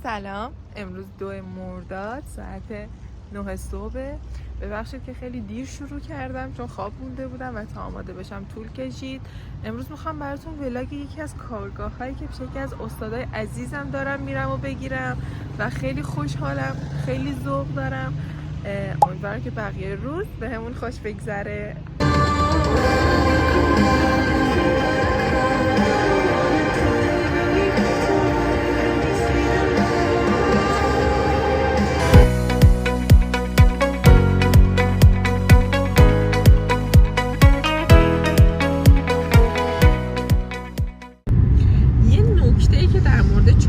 سلام، امروز 2 مرداد ساعت 9 صبح. ببخشید که خیلی دیر شروع کردم چون خواب مونده بودم و تا آماده بشم طول کشید. امروز میخوام براتون ولاگ یکی از کارگاه هایی که پیش یکی از استادای عزیزم دارم میرم و بگیرم و خیلی خوشحالم، خیلی ذوق دارم. امیدوارم که بقیه روز به همون خوش بگذره.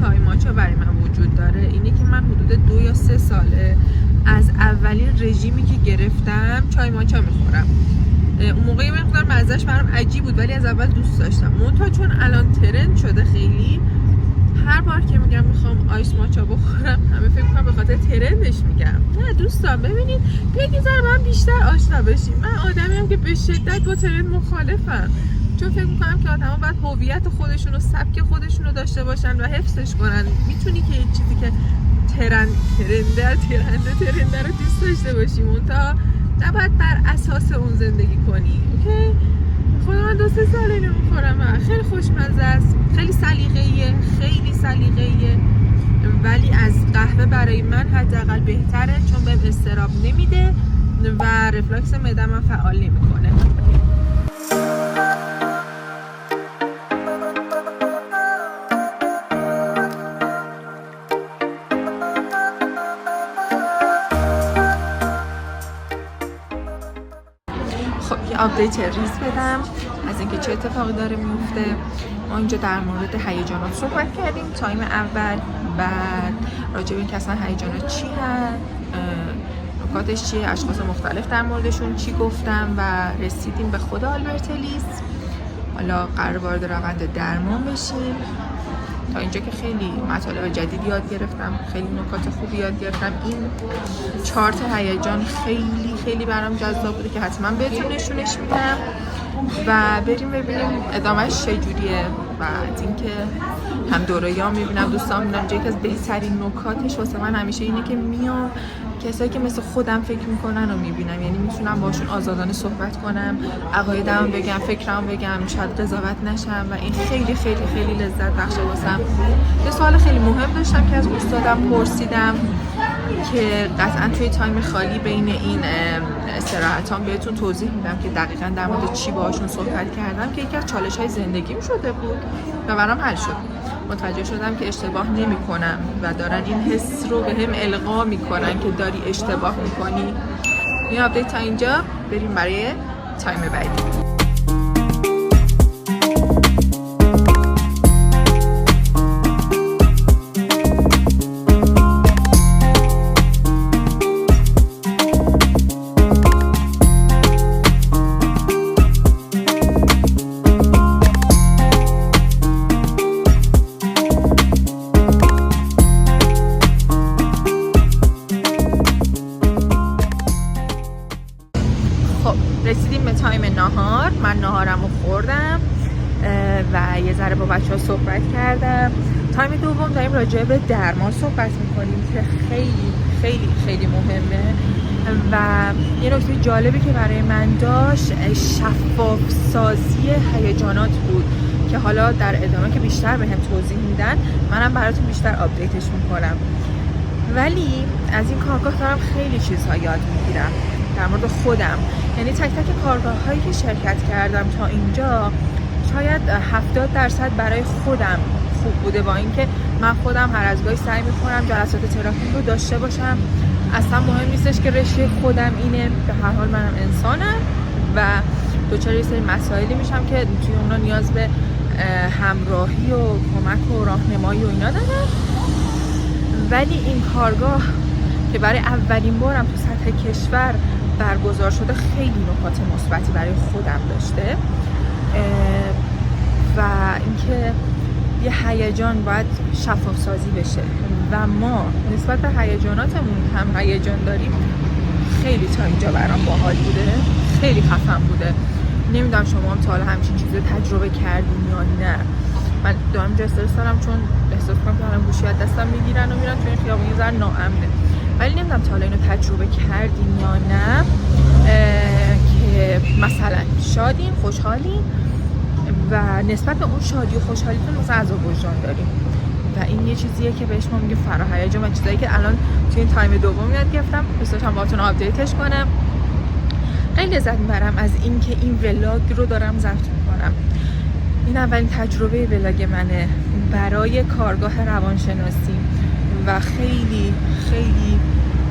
چای ماچا برای من وجود داره اینه که من حدود 2 یا 3 ساله از اولین رژیمی که گرفتم چای ماچا میخورم. اون موقعی من خودم مزهش برام عجیب بود ولی از اول دوست داشتم. منتها چون الان ترند شده خیلی، هر بار که میگم میخوام آیس ماچا بخورم همه فکر میکنم به خاطر ترندش میگم. نه دوستان، ببینید بیاید یه ذره من بیشتر آشنا بشیم. من آدمیم که به شدت با ترند مخالفم، چون فکر میکنم که آدم‌ها باید هویت خودشون و سبک خودشون رو داشته باشن و حفظش کنن. میتونی که چیزی که ترنده رو دوست داشته باشی، منتها نباید بر اساس اون زندگی کنی. اوکی؟ خود من 2-3 ساله اینو میخورم و خیلی خوشمزه است، خیلی سلیقه‌ایه، ولی از قهوه برای من حداقل بهتره چون بهم اضطراب نمیده و رفلکس معده‌م فعال نمیکنه. آپدیت ریز بدم از اینکه چه اتفاقی داره میفته. ما اینجا در مورد هیجانات صحبت کردیم تایم اول، بعد راجع به اینکه اصلا هیجانات چی هست، نکاتش چیه، اشخاص مختلف در موردشون چی گفتم و رسیدیم به خود آلبرت الیس. حالا قرار وارد روند درمان بشیم. تا اینجا که خیلی مطالب جدید یاد گرفتم، خیلی نکات خوبی یاد گرفتم. این چارت هیجان خیلی برام جذاب بوده که حتما بهتون نشونش میدم و بریم ببینیم ادامهش چجوریه. و از اینکه هم دوره‌ها میبینم، دوستان میبینم، یکی از بهترین نکاتش واسه من همیشه اینه که میام کسایی که مثل خودم فکر میکنن رو میبینم، یعنی میتونم باشون آزادانه صحبت کنم، عقایدم بگم، فکرم بگم، شاید قضاوت نشم و این خیلی لذت بخش واسم. یه سوال خیلی مهم داشتم که از استادم پرسیدم که قطعا توی تایم خالی بین این استراحتام بهتون توضیح میدم که دقیقاً در مورد چی باهاشون صحبت کردم، که یکی از چالش‌های زندگیم شده بود و برام حل شد. متوجه شدم که اشتباه نمی‌کنم و دارن این حس رو بهم القا میکنن که داری اشتباه میکنی. این آپدیت تا اینجا، بریم برای تایم بعدی. رسیدیم به تایم نهار. من نهارم رو خوردم و یه ذره با بچه ها صحبت کردم. تایم دوم داریم راجع به درمان صحبت میکنیم که خیلی مهمه و یه نکته جالبی که برای من داشت شفاف سازی هیجانات بود که حالا در ادامه که بیشتر بهم توضیح میدن منم براتون بیشتر آپدیتش میکنم. ولی از این کارگاه دارم خیلی چیزها یاد میگیرم در مورد خودم، یعنی تک تک کارگاه هایی که شرکت کردم تا اینجا شاید 70% برای خودم خوب بوده، با اینکه من خودم هر از گاهی سعی میکنم جلسات تراپی رو داشته باشم. اصلا مهم نیستش که رشته خودم اینه، به هر حال منم انسانم و دوچار یه سری مسائلی میشم که توی اونا نیاز به همراهی و کمک و راهنمایی و اینا دارم. ولی این کارگاه که برای اولین بارم تو سطح کشور برگزار شده خیلی نکات مثبتی برای خودم داشته و اینکه یه هیجان باید شفاف سازی بشه و ما نسبت به هیجاناتمون هم هیجان داریم. خیلی تا اینجا برام باحال بوده، خیلی خفن بوده. نمیدونم شما هم تا حالا همچین چیزی تجربه کردین یا نه، من دارم استرس دارم چون احساس کنم که الان گوشی از دستم میگیرن و میرن توی این خیابون، یه ذره ناامنه. ولی نمیدونم تا حالا اینو تجربه کردین یا نه، که مثلا شادین، خوشحالین و نسبت به اون شادی و خوشحالیتون مثلا عذاب وجدان داریم و این یه چیزیه که بهش ما میگه فراهیجان و چیزایی که الان توی این تایم دوم یاد گرفتم. دوست داشتم باهاتون آپدیتش کنم. خیلی لذت میبرم از اینکه این ولاگ رو دارم ضبط میکنم. این اولین تجربه ولاگ منه برای کارگاه روانشناسی و خیلی خیلی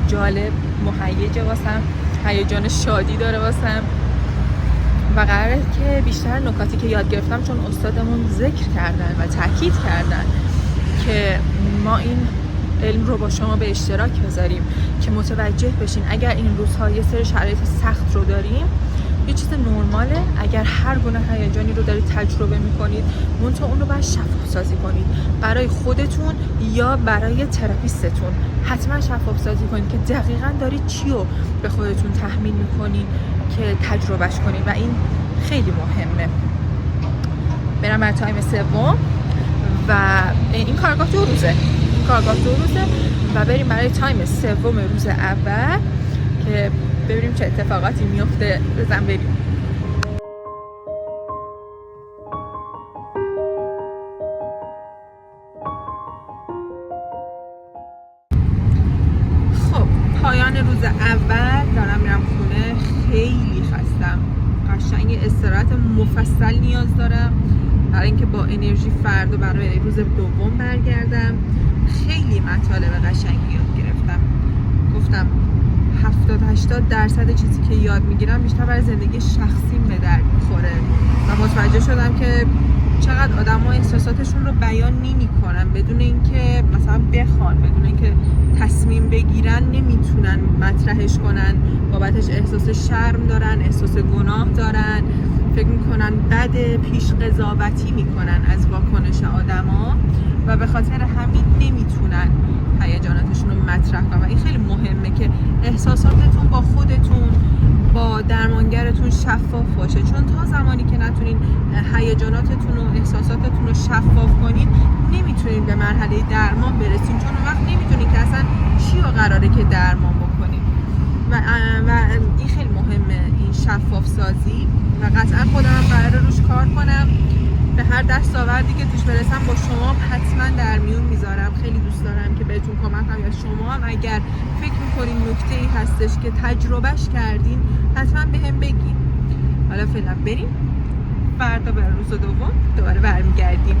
جالب، مهیجه واسم، هیجان شادی داره واسم و قراره که بیشتر نکاتی که یاد گرفتم، چون استادمون ذکر کردن و تاکید کردن که ما این علم رو با شما به اشتراک بذاریم که متوجه بشین اگر این روزها یه سری شرایط سخت رو داریم، یه چیز نرماله. اگر هر گونه هیجانی رو دارید تجربه میکنید، منتها اون رو باید شفاف سازی کنید برای خودتون یا برای تراپیستتون. حتما شفاف سازی کنید که دقیقاً دارید چی رو به خودتون تحمیل میکنید که تجربهش کنید و این خیلی مهمه. برم بر تایم سوم و این کارگاه 2 روزه. و بریم برای تایم سوم روز اول که ببینیم چه اتفاقاتی میفته. بزن بریم. خب پایان روز اول دارم میرم خونه. خیلی خستم، قشنگ استراحت مفصل نیاز دارم برای اینکه با انرژی فردا برای روز دوم برگردم. خیلی مطالب قشنگی یاد گرفتم. گفتم 70-80% چیزی که یاد میگیرم بیشتر برای زندگی شخصیم به درد میخوره و متوجه شدم که چقدر آدم‌ها احساساتشون رو بیان نمی‌کنن، بدون اینکه مثلا بخوان، بدون اینکه تصمیم بگیرن نمیتونن مطرحش کنن. بابتش احساس شرم دارن، احساس گناه دارن، فکر میکنن بده، پیش قضاوتی میکنن از واکنش آدما و به خاطر همین نمیتونن هیجاناتشون رو مطرح کنن. و این خیلی مهمه که احساساتتون با خودتون، با درمانگرتون شفاف باشه، چون تا زمانی که نتونین هیجاناتتون و احساساتتون رو شفاف کنین نمیتونین به مرحله درمان برسین، چون اون وقت نمیدونین که اصلا چی رو قراره که درمان بکنین. و این خیلی مهمه، این شفاف سازی، و قطعا خودم قراره روش کار کنم. به هر دستاوردی که توش برسم با شما حتما در میون میذارم. خیلی دوست دارم که بهتون کمک کنم یا شما هم اگر فکر میکنین نکته‌ای هستش که تجربهش کردین حتما بهم بگین. حالا فعلا بریم، فردا به روز دوم دوباره برمیگردیم.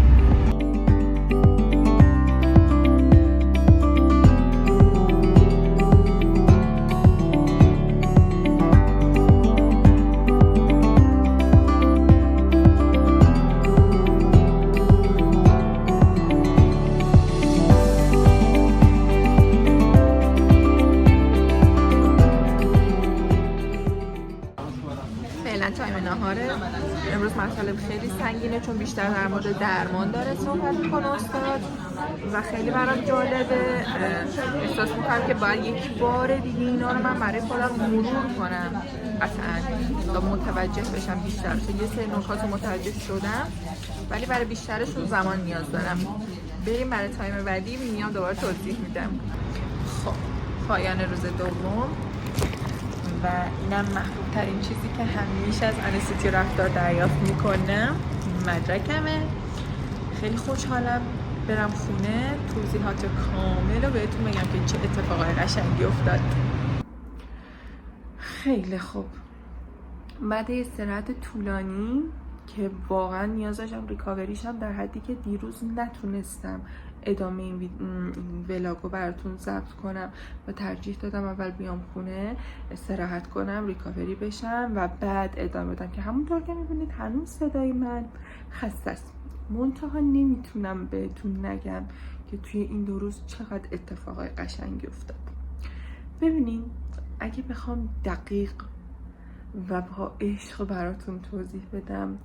تایم نهاره. امروز مطالب خیلی سنگینه چون بیشتر در مورد درمان داره صحبت میکنه استاد و خیلی برام جالبه. احساس میکنم که باید یک بار دیگه اینا رو من برای خودم مرور کنم قطعا تا متوجه بشم بیشتر. یه سری نکات متوجه شدم ولی برای بیشترشون زمان نیاز دارم. بریم برای تایم بعدی، میام دوباره توضیح میدم. خب پایان روز دوم و اینم محبوب ترین چیزی که همیشه از انستیتو رفتار دریافت میکنم، مدرکمه. خیلی خوشحالم برم خونه توضیحات کامل رو بهتون بگم که چه اتفاقای قشنگی افتاد. خیلی خوب، بعد استراحت طولانی که واقعا نیاز داشتم ریکاوریشم در حدی که دیروز نتونستم ادامه این ولاگو براتون ضبط کنم و ترجیح دادم اول بیام خونه استراحت کنم، ریکاوری بشم و بعد ادامه بدم که همونطور که میبینید هنوز صدای من خسته است. منتها نمیتونم بهتون نگم که توی این 2 روز چقدر اتفاقای قشنگی افتاد. ببینین اگه بخوام دقیق و با عشق براتون توضیح بدم،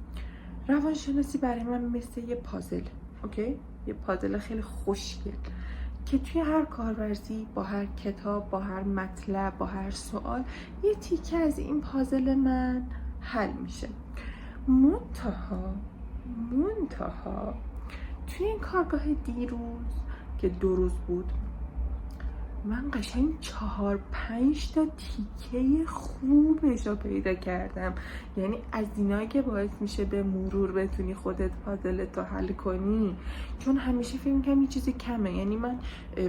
روانشناسی برای من مثل یه پازل، اوکی؟ یه پازل خیلی خوشگل که توی هر کارورزی، با هر کتاب، با هر مطلب، با هر سوال یه تیکه از این پازل من حل میشه. منتها توی این کارگاه دیروز که 2 روز بود، من قشنگ 4-5 تا تیکه خوبش رو پیدا کردم. یعنی از اینایی که باعث میشه به مرور بتونی خودت پازلت رو حل کنی. چون همیشه فکر می‌کنم یه چیزی کمه. یعنی من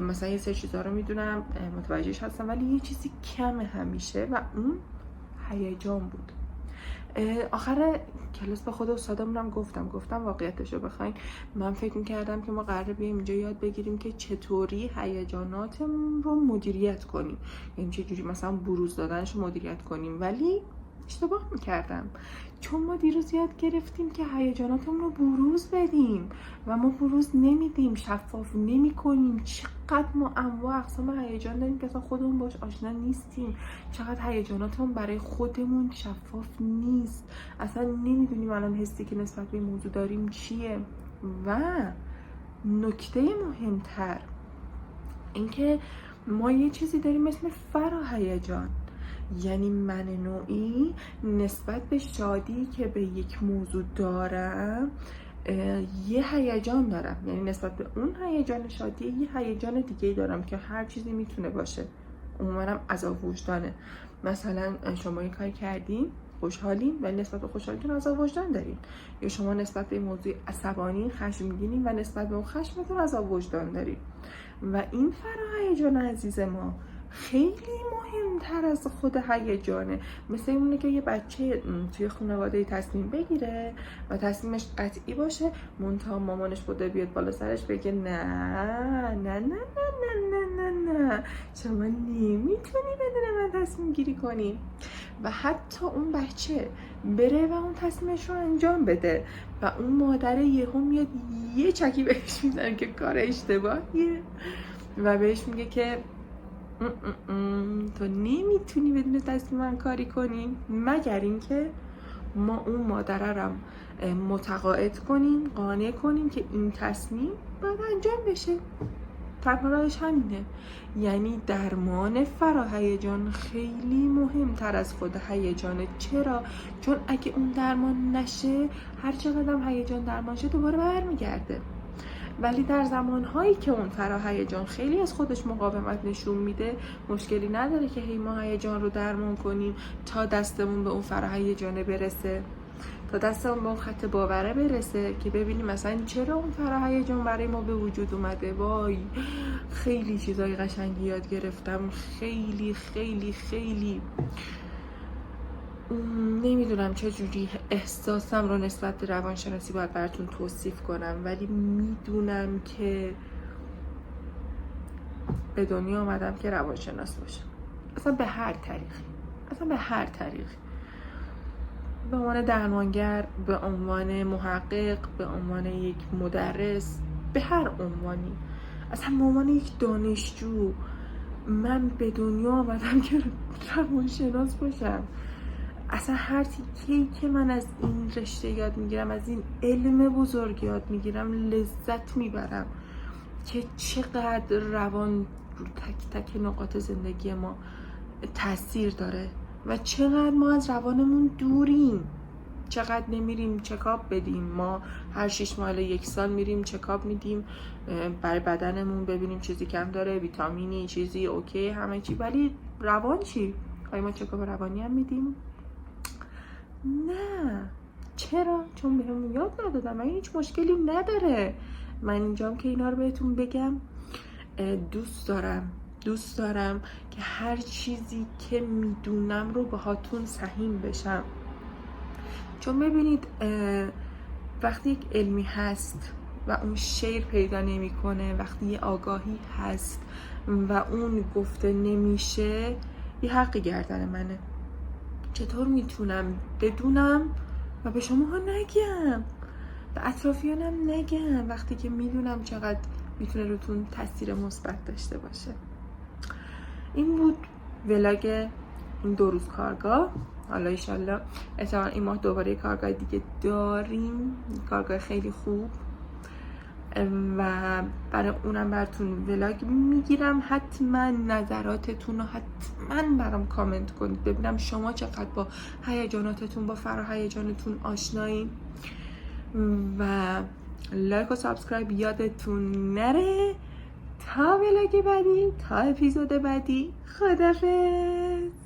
مثلا یه سری چیزا رو میدونم، متوجهش هستم، ولی یه چیزی کمه همیشه و اون هیجان بود. آخر کلاس به خود استادمونم گفتم واقعیتشو بخواین، من فکر میکردم که ما قراره بیایم اینجا یاد بگیریم که چطوری هیجاناتمون رو مدیریت کنیم، یعنی چجوری مثلا بروز دادنش رو مدیریت کنیم، ولی اشتباه میکردم. چون ما دیروز یاد گرفتیم که هیجاناتمون رو بروز بدیم و ما بروز نمیدیم، شفاف نمیکنیم. چقدر ما انواع اقسام هیجان داریم که اصلا خودمون باش آشنا نیستیم. چقدر هیجاناتمون برای خودمون شفاف نیست، اصلا نمیدونیم الان حسی که نسبت به موضوع داریم چیه. و نکته مهمتر اینکه ما یه چیزی داریم اسم فراهیجان. یعنی من نوعی نسبت به شادی که به یک موضوع دارم یه هیجان دارم، یعنی نسبت به اون هیجان شادی یه هیجان دیگه دارم که هر چیزی میتونه باشه. عموما عذاب وجدانه. مثلا شما یه کاری کردین خوشحالین ولی نسبت به خوشحالیتون عذاب وجدان دارین، یا شما نسبت به موضوع عصبانی خشمگینین و نسبت به اون خشمتون عذاب وجدان دارین. و این فراهیجان عزیز ما خیلی مهمتر از خود هیجانه. مثل اینه که یه بچه توی خانواده تصمیم بگیره و تصمیمش قطعی باشه، منتها مامانش بوده بیاد بالا سرش بگه نه نه نه نه نه نه نه نه شما نمیتونی بدون من تصمیم گیری کنی. و حتی اون بچه بره و اون تصمیمش رو انجام بده و اون مادر یهو میاد یه چکی بهش میزنه که کار اشتباهیه و بهش میگه که تو نمیتونی بدون تصمیم من کاری کنی، مگر اینکه ما اون مادره رو متقاعد کنیم، قانع کنیم که این تصمیم باید انجام بشه. تنها راهش همینه. یعنی درمان فراهیجان خیلی مهمتر از خود هیجانه. چرا؟ چون اگه اون درمان نشه، هر چقدر هم هیجان درمان شه دوباره برمیگرده. ولی در زمانهایی که اون فراهیجان خیلی از خودش مقاومت نشون میده، مشکلی نداره که هی ما هیجان رو درمان کنیم تا دستمون به اون فراهیجانه برسه، تا دستمون به اون خط باوره برسه که ببینیم مثلا چرا اون فراهیجان برای ما به وجود اومده. وای خیلی چیزای قشنگی یاد گرفتم، خیلی خیلی خیلی نمیدونم چجوری احساسم رو نسبت به روانشناسی باید براتون توصیف کنم، ولی میدونم که به دنیا آمدم که روانشناس باشم. اصلا به هر طریقی، به عنوان درمانگر، به عنوان محقق، به عنوان یک مدرس، به هر عنوانی، اصلا به عنوان یک دانشجو من به دنیا آمدم که روانشناس باشم. اصلا هر تیکه‌ای که من از این رشته یاد میگیرم، از این علم بزرگ یاد میگیرم، لذت میبرم که چقدر روان رو تک تک نقاط زندگی ما تاثیر داره و چقدر ما از روانمون دوریم، چقدر نمیریم چکاپ بدیم. ما هر 6 ماه 1 سال میریم چکاپ میدیم برای بدنمون ببینیم چیزی کم داره، ویتامینی چیزی اوکی همه چی، ولی روان چی؟ آیا ما چکاپ روانی هم میدیم؟ نه. چرا؟ چون بهمون یاد ندادم. من هیچ مشکلی نداره. من اینجام که اینا رو بهتون بگم. دوست دارم که هر چیزی که میدونم رو باهاتون سهیم بشم. چون ببینید وقتی یک علمی هست و اون شیر پیدا نمیکنه، وقتی یه آگاهی هست و اون گفته نمیشه، یه حقی گردن منه. چطور میتونم بدونم و به شما ها نگم، به اطرافیانم نگم، وقتی که میدونم چقدر میتونه روتون تاثیر مثبت داشته باشه. این بود ولاگ این 2 روز کارگاه. حالا ایشالله احتمال این ماه دوباره کارگاه دیگه داریم، کارگاه خیلی خوب، و برای اونم براتون ولاگ میگیرم. حتما نظراتتون رو حتما برام کامنت کنید ببینم شما چقدر با هیجاناتتون، با فراهیجانتون آشنایین. و لایک و سابسکرایب یادتون نره. تا ویلوگ بعدی، تا اپیزود بعدی، خدافظ.